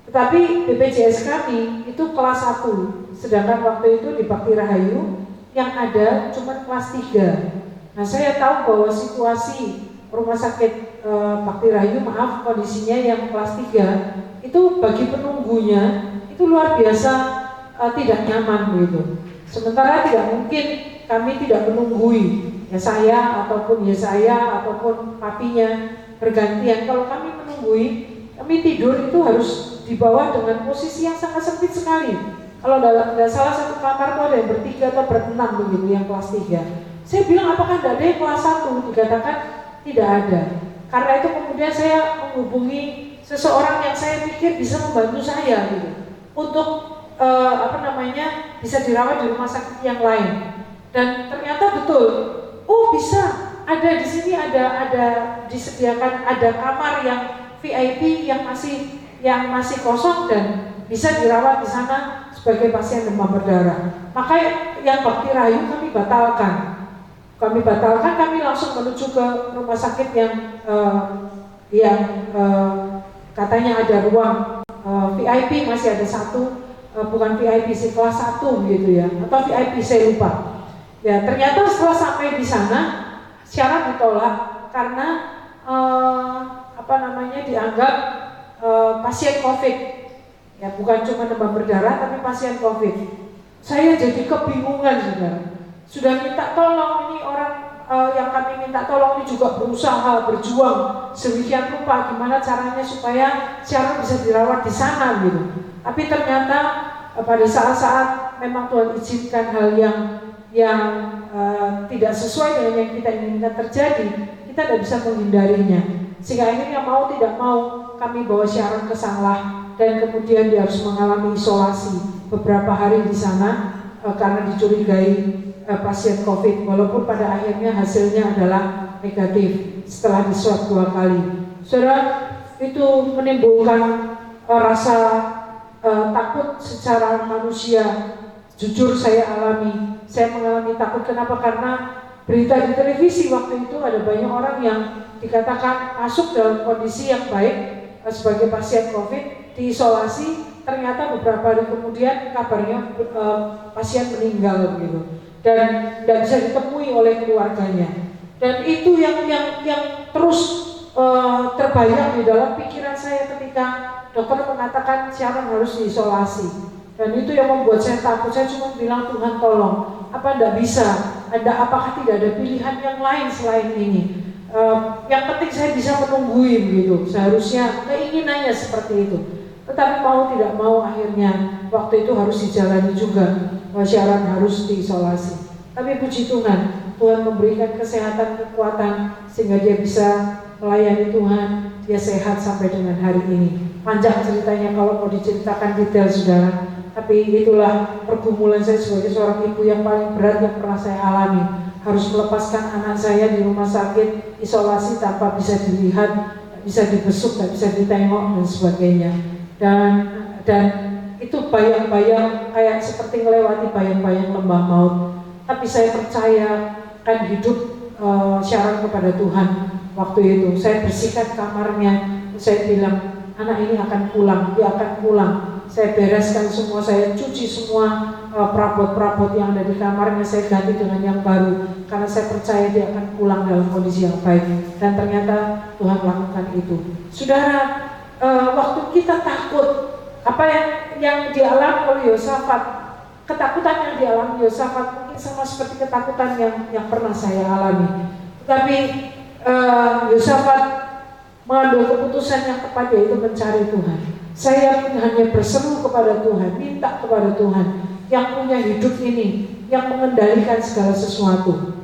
Tetapi BPJS kami itu kelas 1, sedangkan waktu itu di Bakti Rahayu yang ada cuma kelas 3. Nah, saya tahu bahwa situasi Rumah Sakit Bakti Rahayu, kondisinya yang kelas 3 itu bagi penunggunya itu luar biasa tidak nyaman begitu. Sementara tidak mungkin kami tidak menunggui saya ataupun papinya bergantian. Kalau kami menunggui, kami tidur itu harus di bawah dengan posisi yang sangat sempit sekali. Kalau dalam salah satu kamar itu ada yang bertiga atau berenam begitu, yang kelas 3. Saya bilang, apakah tidak ada yang kelas 1? Dikatakan tidak ada. Karena itu kemudian saya menghubungi seseorang yang saya pikir bisa membantu saya gitu, untuk bisa dirawat di rumah sakit yang lain. Dan ternyata betul, bisa ada di sini ada disediakan ada kamar yang VIP yang masih kosong dan bisa dirawat di sana sebagai pasien demam berdarah. Maka yang Bakti Rahayu kami batalkan. Kami langsung menuju ke rumah sakit yang katanya ada ruang VIP, masih ada satu, bukan VIP sih, kelas 1 gitu ya, atau VIP saya lupa. Ya, ternyata setelah sampai di sana, syarat ditolak karena dianggap pasien COVID. Ya, bukan cuma demam berdarah, tapi pasien COVID. Saya jadi kebingungan, saudara. Sudah minta tolong, ini orang yang kami minta tolong ini juga berusaha berjuang sedemikian rupa gimana caranya supaya Sharon bisa dirawat di sana gitu. Tapi ternyata pada saat-saat memang Tuhan izinkan hal yang yang tidak sesuai dengan yang kita inginkan terjadi, kita tidak bisa menghindarinya. Sehingga akhirnya mau tidak mau kami bawa Sharon ke Sanglah, dan kemudian dia harus mengalami isolasi beberapa hari di sana karena dicurigai pasien COVID, walaupun pada akhirnya hasilnya adalah negatif setelah diswab 2 kali. Saudara, itu menimbulkan rasa takut secara manusia. Jujur saya mengalami takut. Kenapa? Karena berita di televisi waktu itu ada banyak orang yang dikatakan masuk dalam kondisi yang baik sebagai pasien COVID, diisolasi, ternyata beberapa hari kemudian kabarnya pasien meninggal begitu, dan tidak bisa ditemui oleh keluarganya. Dan itu yang terus terbayang di dalam pikiran saya ketika dokter mengatakan Sharon harus diisolasi. Dan itu yang membuat saya takut. Saya cuma bilang, Tuhan tolong, apa tidak bisa? Apakah tidak ada pilihan yang lain selain ini? Yang penting saya bisa menunggui begitu. Seharusnya keinginannya seperti itu. Tetapi mau tidak mau akhirnya waktu itu harus dijalani juga. Sharon harus diisolasi. Tapi puji Tuhan, Tuhan memberikan kesehatan, kekuatan sehingga dia bisa melayani Tuhan. Dia sehat sampai dengan hari ini. Panjang ceritanya kalau mau diceritakan detail, saudara. Tapi itulah pergumulan saya sebagai seorang ibu yang paling berat yang pernah saya alami. Harus melepaskan anak saya di rumah sakit, isolasi tanpa bisa dilihat, bisa dibesuk, tak bisa ditengok dan sebagainya. Dan itu bayang-bayang kayak seperti melewati bayang-bayang lembah maut. Tapi saya percaya kan hidup Sharon kepada Tuhan waktu itu. Saya bersihkan kamarnya, saya bilang anak ini akan pulang, dia akan pulang. Saya bereskan semua, saya cuci semua perabot-perabot yang ada di kamarnya, saya ganti dengan yang baru. Karena saya percaya dia akan pulang dalam kondisi yang baik. Dan ternyata Tuhan lakukan itu. Saudara, waktu kita takut, apa yang dialami oleh Yosafat, ketakutan yang dialami Yosafat mungkin sama seperti ketakutan yang pernah saya alami. Tapi Yosafat mengambil keputusan yang tepat, yaitu mencari Tuhan. Saya hanya berseru kepada Tuhan, minta kepada Tuhan yang punya hidup ini, yang mengendalikan segala sesuatu.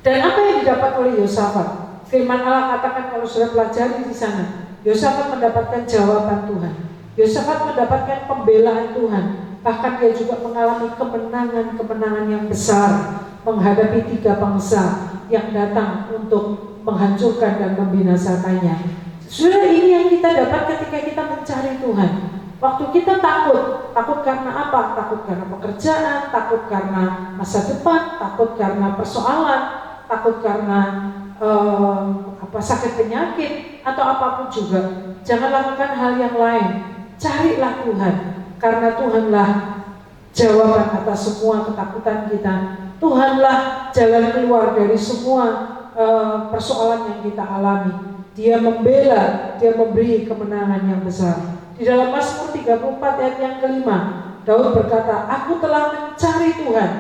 Dan apa yang didapat oleh Yosafat? Firman Allah katakan kalau sudah pelajari di sana, Yosafat mendapatkan jawaban Tuhan. Yosafat mendapatkan pembelaan Tuhan. Bahkan dia juga mengalami kemenangan-kemenangan yang besar menghadapi 3 bangsa yang datang untuk menghancurkan dan membinasakannya. Saudara, ini yang kita dapat ketika kita mencari Tuhan. Waktu kita takut karena apa? Takut karena pekerjaan, takut karena masa depan, takut karena persoalan, takut karena sakit penyakit atau apapun juga. Jangan lakukan hal yang lain. Carilah Tuhan, karena Tuhanlah jawaban atas semua ketakutan kita. Tuhanlah jalan keluar dari semua persoalan yang kita alami. Dia membela, dia memberi kemenangan yang besar. Di dalam Mazmur 34 ayat yang kelima, Daud berkata, aku telah mencari Tuhan,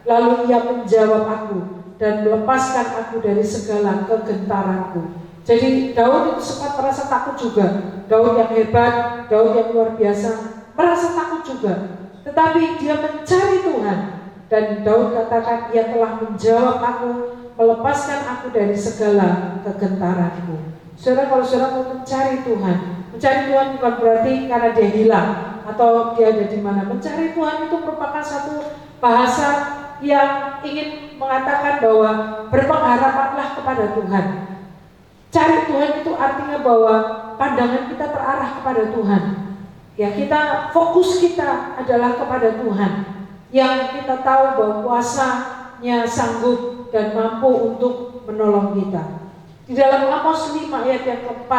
lalu ia menjawab aku dan melepaskan aku dari segala kegentaranku. Jadi Daud itu sempat merasa takut juga. Daud yang hebat, Daud yang luar biasa, merasa takut juga. Tetapi dia mencari Tuhan. Dan Daud katakan, ia telah menjawab aku, melepaskan aku dari segala kegentaranku. Saudara, kalau saudara mau mencari Tuhan bukan berarti karena dia hilang atau dia ada di mana. Mencari Tuhan itu merupakan satu bahasa yang ingin mengatakan bahwa berpengharapanlah kepada Tuhan. Cari Tuhan itu artinya bahwa pandangan kita terarah kepada Tuhan. Ya, fokus kita adalah kepada Tuhan. Yang kita tahu bahwa kuasa-Nya sanggup dan mampu untuk menolong kita. Di dalam Amos 5 ayat yang ke-4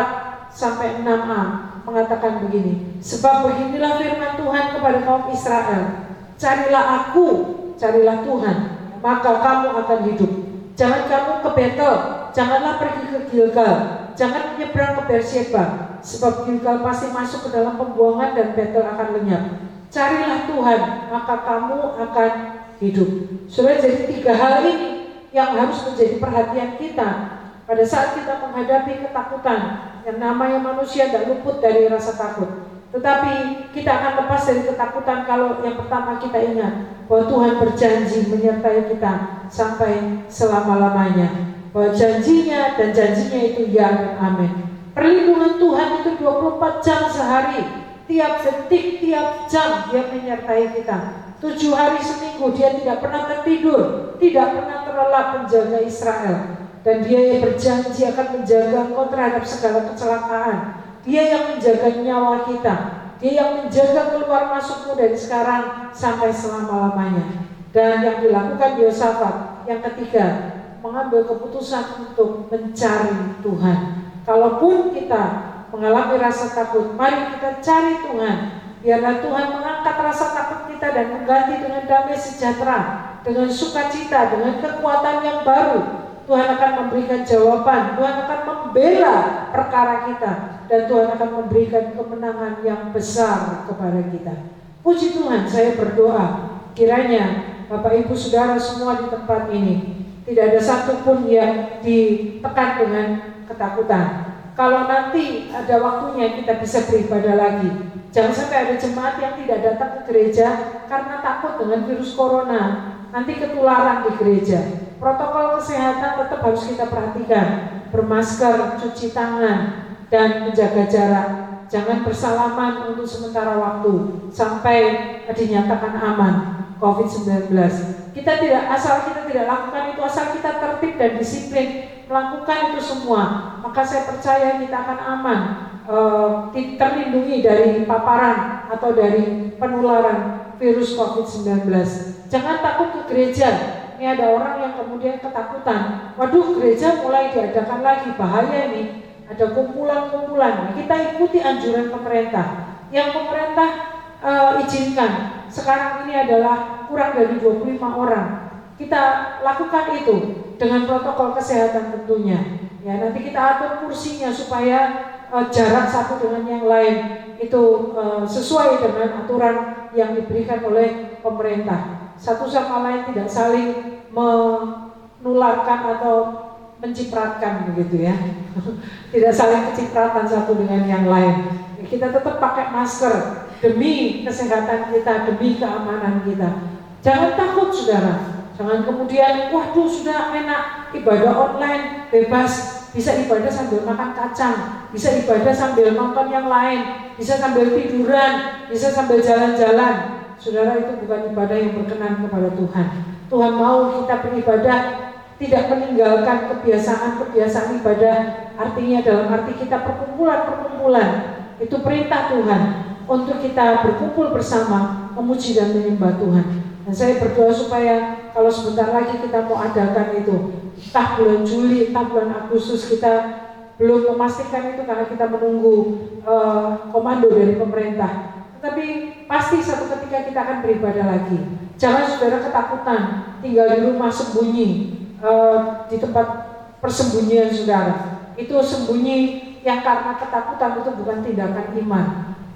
sampai 6a mengatakan begini, sebab beginilah firman Tuhan kepada kaum Israel, carilah aku, carilah Tuhan, maka kamu akan hidup. Jangan kamu ke Betel, janganlah pergi ke Gilgal, jangan menyeberang ke Beersheba, sebab Gilgal pasti masuk ke dalam pembuangan dan Betel akan lenyap. Carilah Tuhan, maka kamu akan hidup. Saudara, jadi 3 hal ini yang harus menjadi perhatian kita. Pada saat kita menghadapi ketakutan, yang namanya manusia tidak luput dari rasa takut. Tetapi kita akan lepas dari ketakutan kalau yang pertama kita ingat bahwa Tuhan berjanji menyertai kita sampai selama-lamanya. Bahwa janjinya dan janjinya itu ya dan amin. Perlindungan Tuhan itu 24 jam sehari. Tiap detik, tiap jam Dia menyertai kita. 7 hari seminggu Dia tidak pernah tertidur, tidak pernah terlelap menjaga Israel. Dan Dia yang berjanji akan menjaga engkau terhadap segala kecelakaan. Dia yang menjaga nyawa kita. Dia yang menjaga keluar masukmu dari sekarang sampai selama-lamanya. Dan yang dilakukan Yosafat yang ketiga, mengambil keputusan untuk mencari Tuhan. Kalaupun kita mengalami rasa takut, mari kita cari Tuhan. Biarlah Tuhan mengangkat rasa takut kita dan mengganti dengan damai sejahtera, dengan sukacita, dengan kekuatan yang baru. Tuhan akan memberikan jawaban, Tuhan akan membela perkara kita, dan Tuhan akan memberikan kemenangan yang besar kepada kita. Puji Tuhan, saya berdoa kiranya Bapak Ibu Saudara semua di tempat ini tidak ada satupun yang ditekan dengan ketakutan. Kalau nanti ada waktunya kita bisa beribadah lagi. Jangan sampai ada jemaat yang tidak datang ke gereja karena takut dengan virus corona. Nanti ketularan di gereja. Protokol kesehatan tetap harus kita perhatikan. Bermasker, cuci tangan, dan menjaga jarak. Jangan bersalaman untuk sementara waktu sampai dinyatakan aman COVID-19. Kita tidak lakukan itu asal kita tertib dan disiplin melakukan itu semua, maka saya percaya kita akan aman, terlindungi dari paparan atau dari penularan virus COVID-19. Jangan takut ke gereja. Ini ada orang yang kemudian ketakutan. Waduh, gereja mulai diadakan lagi, bahaya ini. Ada kumpulan-kumpulan. Kita ikuti anjuran pemerintah. Yang pemerintah izinkan. Sekarang ini adalah kurang dari 25 orang. Kita lakukan itu dengan protokol kesehatan tentunya. Ya, nanti kita atur kursinya supaya jarak satu dengan yang lain itu sesuai dengan aturan yang diberikan oleh pemerintah. Satu sama lain tidak saling menularkan atau mencipratkan begitu ya. Tidak saling kecipratan satu dengan yang lain. Kita tetap pakai masker demi kesehatan kita, demi keamanan kita. Jangan takut saudara. Jangan kemudian, waduh sudah enak, ibadah online, bebas, bisa ibadah sambil makan kacang, bisa ibadah sambil nonton yang lain, bisa sambil tiduran, bisa sambil jalan-jalan. Saudara, itu bukan ibadah yang berkenan kepada Tuhan. Tuhan mau kita beribadah, tidak meninggalkan kebiasaan-kebiasaan ibadah. Artinya dalam arti kita perkumpulan-perkumpulan. Itu perintah Tuhan untuk kita berkumpul bersama, memuji dan menyembah Tuhan. Dan saya berdoa supaya kalau sebentar lagi kita mau adakan itu, entah bulan Juli, entah bulan Agustus, kita belum memastikan itu karena kita menunggu komando dari pemerintah. Tetapi pasti satu ketika kita akan beribadah lagi. Jangan saudara ketakutan tinggal di rumah sembunyi di tempat persembunyian saudara. Itu sembunyi yang karena ketakutan, itu bukan tindakan iman.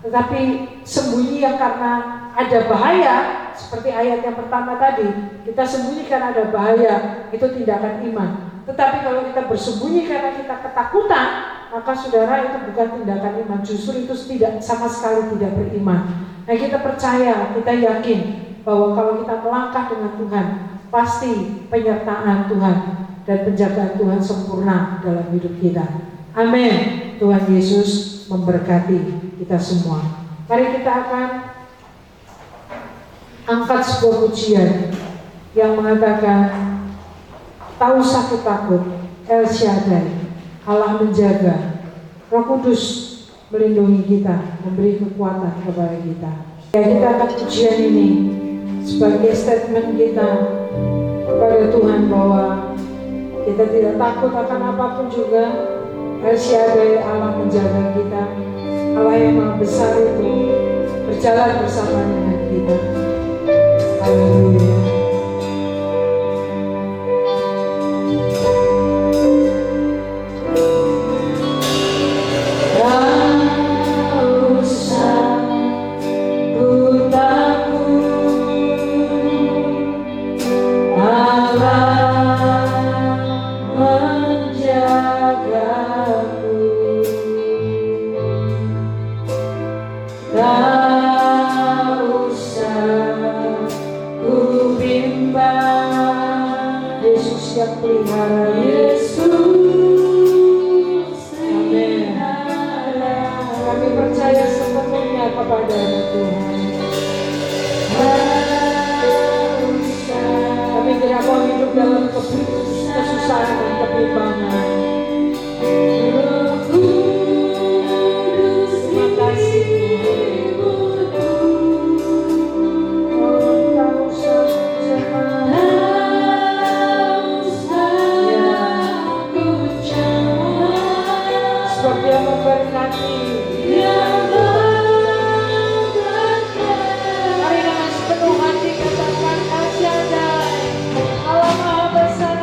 Tetapi sembunyi yang karena ada bahaya, seperti ayat yang pertama tadi, kita sembunyi karena ada bahaya, itu tindakan iman. Tetapi kalau kita bersembunyi karena kita ketakutan, maka saudara itu bukan tindakan iman, justru itu sama sekali tidak beriman. Nah, kita percaya, kita yakin bahwa kalau kita melangkah dengan Tuhan, pasti penyertaan Tuhan dan penjagaan Tuhan sempurna dalam hidup kita. Amin. Tuhan Yesus memberkati kita semua. Mari kita akan angkat sebuah pujian yang mengatakan, tak usah takut, El Shaddai, Allah menjaga, Roh Kudus melindungi kita, memberi kekuatan kepada kita. Ya, kita akan pujian ini sebagai statement kita kepada Tuhan bahwa kita tidak takut akan apapun juga. El Shaddai, Allah menjaga kita, Allah yang Maha Besar itu berjalan bersama dengan kita. Haleluya. Yesus yang pelihara. Amin. Kami percaya sepenuhnya kepada Tuhan. Kami tidak mau hidup dalam kesusahan dan kebimbangan. Terima kasih Tuhan. Sebab Dia memberkati. Mari dengan sepenuh hati katakan Asyadai, Allah Maha Besar.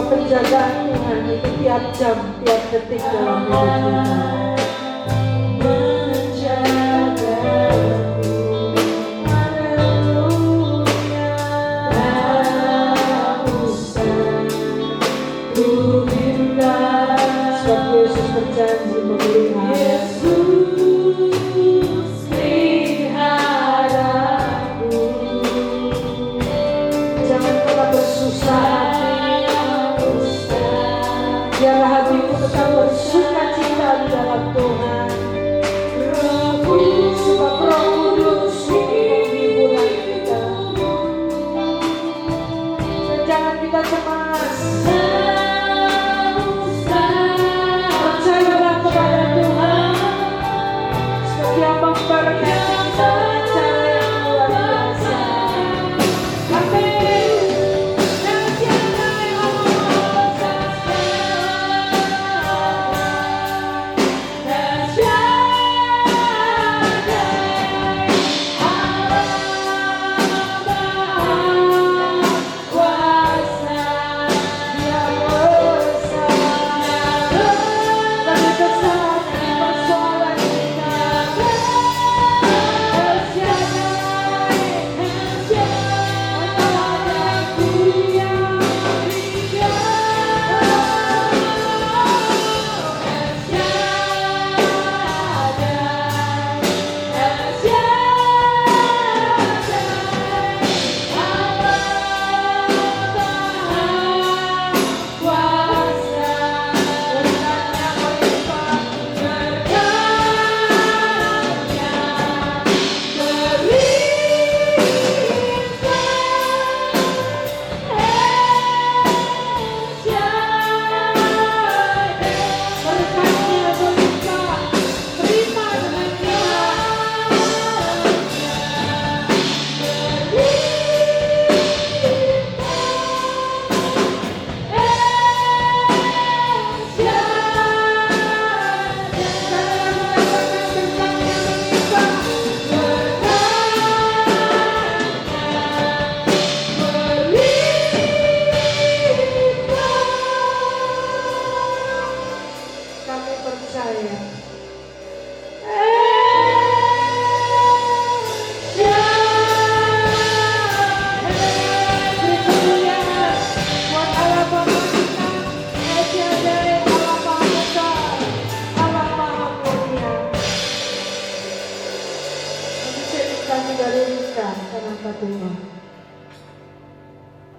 Penjagaan Tuhan itu tiap jam, tiap detik dalam hidup kita. Sebab Yesus berjanji memelihara. Jangan pernah bersusah. Biarlah hatimu tetap bersuka cita di dalam Tuhan. Sebab Roh Kudus hiburan kita. Dan jangan kita cemas. Percayalah kepada Tuhan. Sebab Dia memberkati kita dengan cara yang luar biasa. Amin.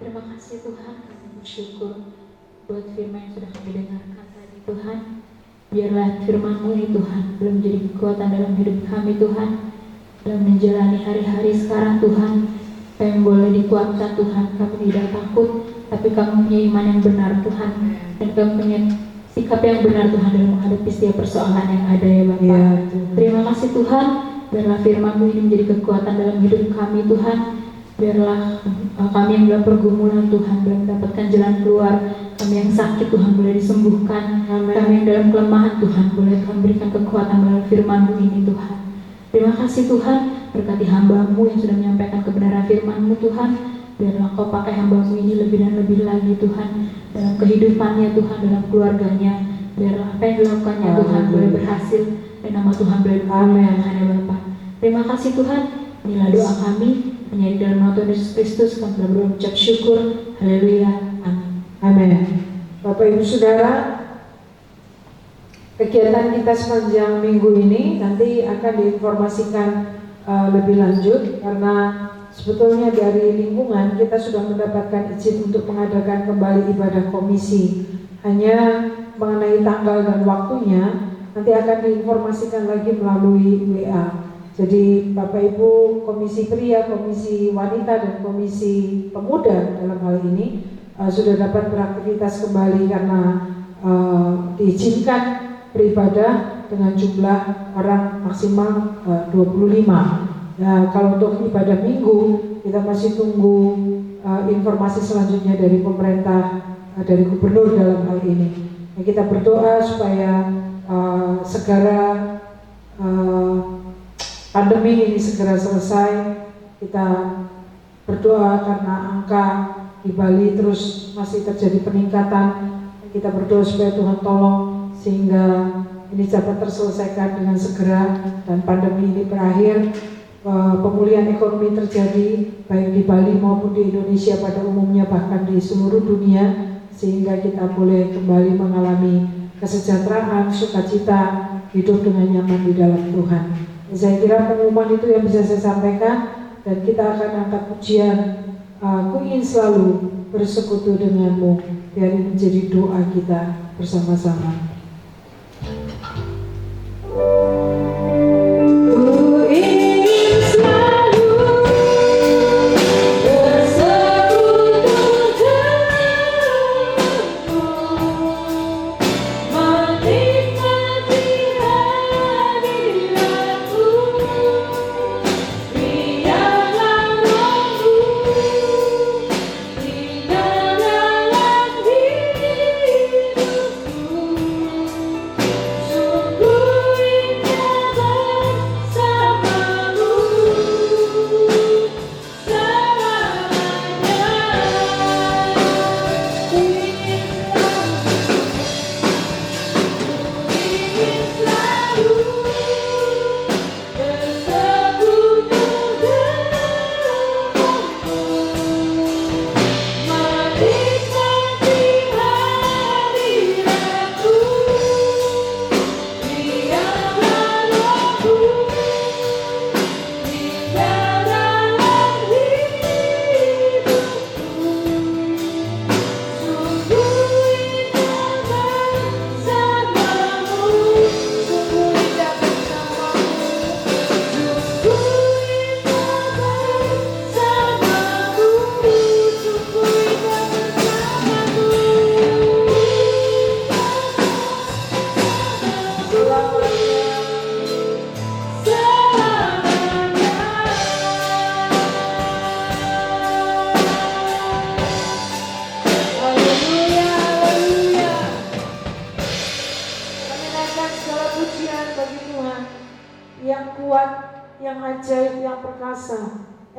terima kasih Tuhan, kami bersyukur buat firman yang sudah kami dengarkan tadi Tuhan. Biarlah firman-Mu ini Tuhan belum menjadi kekuatan dalam hidup kami Tuhan, dalam menjalani hari-hari sekarang Tuhan. Kami boleh dikuatkan Tuhan, kami tidak takut, tapi kami punya iman yang benar Tuhan, dan kami punya sikap yang benar Tuhan dalam menghadapi setiap persoalan yang ada ya Bapak. Ya, terima kasih Tuhan, biarlah firman-Mu ini menjadi kekuatan dalam hidup kami Tuhan. Biarlah kami yang dalam pergumulan Tuhan boleh mendapatkan jalan keluar, kami yang sakit Tuhan boleh disembuhkan, Amen. kami yang dalam kelemahan Tuhan boleh Tuhan berikan kekuatan melalui firman-Mu ini Tuhan. Terima kasih Tuhan, berkati hamba-Mu yang sudah menyampaikan kebenaran firman-Mu Tuhan. Biarlah Kau pakai hamba-Mu ini lebih dan lebih lagi Tuhan, dalam kehidupannya Tuhan, dalam keluarganya. Biarlah apa yang dilakukannya Tuhan boleh berhasil, dan nama Tuhan boleh dimuliakan ya Bapa. Terima kasih Tuhan, inilah doa kami, hanya di dalam nama Tuhan Yesus Kristus kami telah berucap syukur. Haleluya, amin. Amin. Bapak Ibu Saudara, kegiatan kita sepanjang minggu ini nanti akan diinformasikan lebih lanjut, karena sebetulnya dari lingkungan kita sudah mendapatkan izin untuk mengadakan kembali ibadah komisi. Hanya mengenai tanggal dan waktunya nanti akan diinformasikan lagi melalui WA. Jadi Bapak Ibu komisi pria, komisi wanita dan komisi pemuda dalam hal ini sudah dapat beraktivitas kembali, karena diizinkan beribadah dengan jumlah orang maksimal 25. Nah, kalau untuk ibadah minggu kita masih tunggu informasi selanjutnya dari pemerintah, dari gubernur dalam hal ini. Nah, kita berdoa supaya segera pandemi ini segera selesai. Kita berdoa karena angka di Bali terus masih terjadi peningkatan. Kita berdoa supaya Tuhan tolong sehingga ini dapat terselesaikan dengan segera dan pandemi ini berakhir. Pemulihan ekonomi terjadi baik di Bali maupun di Indonesia pada umumnya, bahkan di seluruh dunia, sehingga kita boleh kembali mengalami kesejahteraan, sukacita, hidup dengan nyaman di dalam Tuhan. Saya kira pengumuman itu yang bisa saya sampaikan, dan kita akan angkat pujian Ku ingin selalu bersekutu denganmu. Biar ini menjadi doa kita bersama-sama.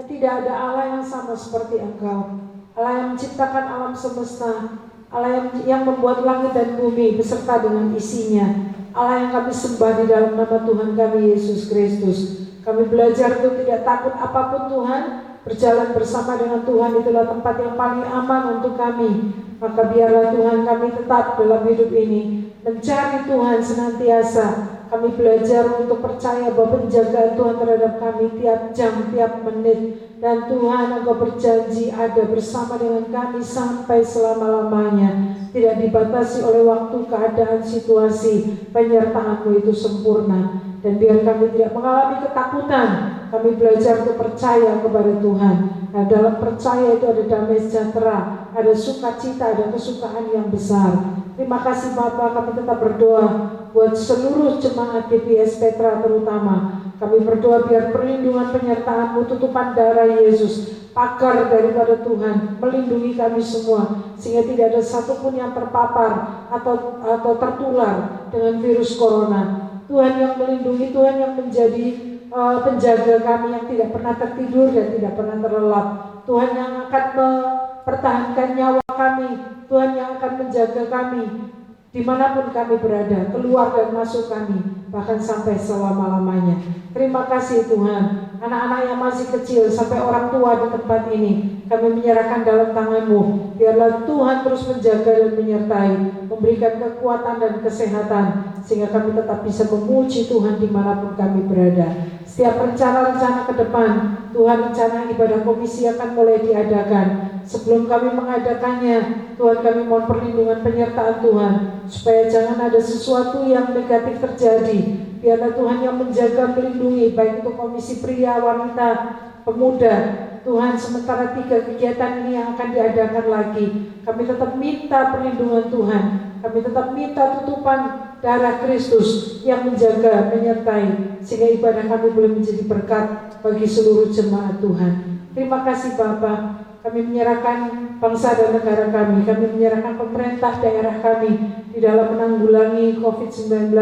Tidak ada Allah yang sama seperti Engkau, Allah yang menciptakan alam semesta, Allah yang membuat langit dan bumi beserta dengan isinya, Allah yang kami sembah di dalam nama Tuhan kami Yesus Kristus. Kami belajar untuk tidak takut apapun Tuhan, berjalan bersama dengan Tuhan itulah tempat yang paling aman untuk kami. Maka biarlah Tuhan kami tetap dalam hidup ini mencari Tuhan senantiasa, Kami belajar untuk percaya bahwa penjagaan Tuhan terhadap kami tiap jam, tiap menit. Dan Tuhan, Engkau berjanji ada bersama dengan kami sampai selama-lamanya. Tidak dibatasi oleh waktu, keadaan, situasi. Penyertaan-Mu itu sempurna. Dan biar kami tidak mengalami ketakutan, kami belajar untuk percaya kepada Tuhan. Nah, dalam percaya itu ada damai sejahtera, ada sukacita, ada kesukaan yang besar. Terima kasih Bapa, kami tetap berdoa buat seluruh jemaat GPS Petra terutama. Kami berdoa biar perlindungan penyertaan-Mu, tutupan darah Yesus, pagar daripada Tuhan melindungi kami semua, sehingga tidak ada satupun yang terpapar atau tertular dengan virus corona. Tuhan yang melindungi, Tuhan yang menjadi penjaga kami yang tidak pernah tertidur dan tidak pernah terlelap. Tuhan yang akan mempertahankan nyawa kami, Tuhan yang akan menjaga kami dimanapun kami berada, keluar dan masuk kami, bahkan sampai selama-lamanya. Terima kasih Tuhan. Anak-anak yang masih kecil sampai orang tua di tempat ini, kami menyerahkan dalam tangan-Mu. Biarlah Tuhan terus menjaga dan menyertai, memberikan kekuatan dan kesehatan, sehingga kami tetap bisa memuji Tuhan dimanapun kami berada. Setiap rencana-rencana ke depan, Tuhan, rencana ibadah komisi akan mulai diadakan. Sebelum kami mengadakannya, Tuhan, kami mohon perlindungan penyertaan Tuhan, supaya jangan ada sesuatu yang negatif terjadi. Biarlah Tuhan yang menjaga, melindungi, baik itu komisi pria, wanita, pemuda. Tuhan, sementara 3 kegiatan ini yang akan diadakan lagi, kami tetap minta perlindungan Tuhan. Kami tetap minta tutupan darah Kristus yang menjaga, menyertai, sehingga ibadah kami boleh menjadi berkat bagi seluruh jemaat Tuhan. Terima kasih Bapa. Kami menyerahkan bangsa dan negara kami menyerahkan pemerintah daerah kami di dalam menanggulangi COVID-19,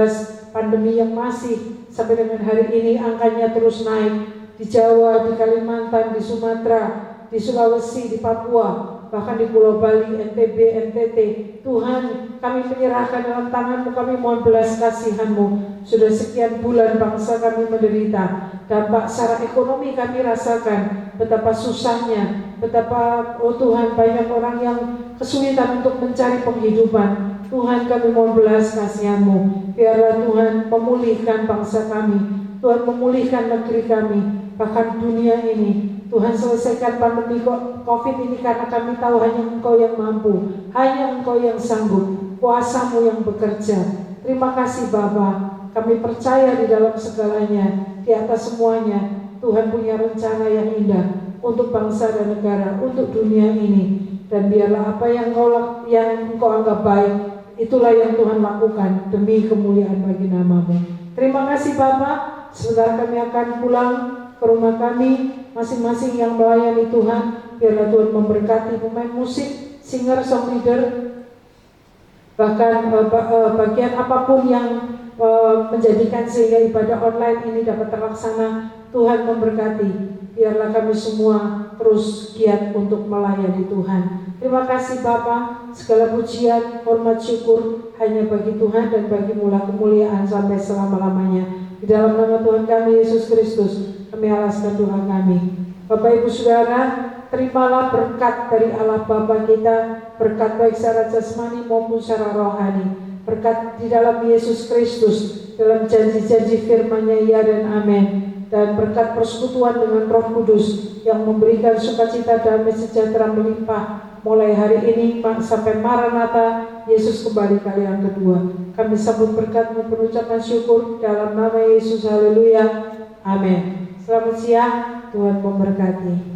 pandemi yang masih sampai dengan hari ini angkanya terus naik di Jawa, di Kalimantan, di Sumatera, di Sulawesi, di Papua, bahkan di Pulau Bali, NTB, NTT. Tuhan, kami menyerahkan dalam tangan-Mu, kami mohon belas kasihan-Mu. Sudah sekian bulan bangsa kami menderita, dampak secara ekonomi kami rasakan, betapa susahnya, betapa Tuhan banyak orang yang kesulitan untuk mencari penghidupan. Tuhan, kami mohon belas kasihan-Mu. Biarlah Tuhan memulihkan bangsa kami, Tuhan memulihkan negeri kami, bahkan dunia ini. Tuhan, selesaikan pandemi COVID ini, karena kami tahu hanya Engkau yang mampu, hanya Engkau yang sanggup, kuasa-Mu yang bekerja. Terima kasih Bapa. Kami percaya di dalam segalanya, di atas semuanya, Tuhan punya rencana yang indah untuk bangsa dan negara, untuk dunia ini. Dan biarlah apa yang Engkau anggap baik, itulah yang Tuhan lakukan demi kemuliaan bagi nama-Mu. Terima kasih Bapa. Sebentar kami akan pulang ke rumah kami, masing-masing yang melayani Tuhan. Biarlah Tuhan memberkati pemain musik, singer, song leader, bahkan bagian apapun yang menjadikan sehingga ibadah online ini dapat terlaksana. Tuhan memberkati. Biarlah kami semua terus giat untuk melayani Tuhan. Terima kasih Bapa. Segala pujian, hormat, syukur hanya bagi Tuhan dan bagi mula kemuliaan sampai selama-lamanya. Di dalam nama Tuhan kami Yesus Kristus, kami alaskan doa kami. Bapak Ibu Saudara, terimalah berkat dari Allah Bapa kita, berkat baik secara jasmani maupun secara rohani, berkat di dalam Yesus Kristus, dalam janji-janji firman-Nya ya dan amin, dan berkat persekutuan dengan Roh Kudus yang memberikan sukacita, damai sejahtera melimpah mulai hari ini sampai Maranatha, Yesus kembali kali yang kedua. Kami sambut berkat-Mu, pengucapan syukur dalam nama Yesus. Haleluya, amin. Selamat siang, Tuhan memberkati.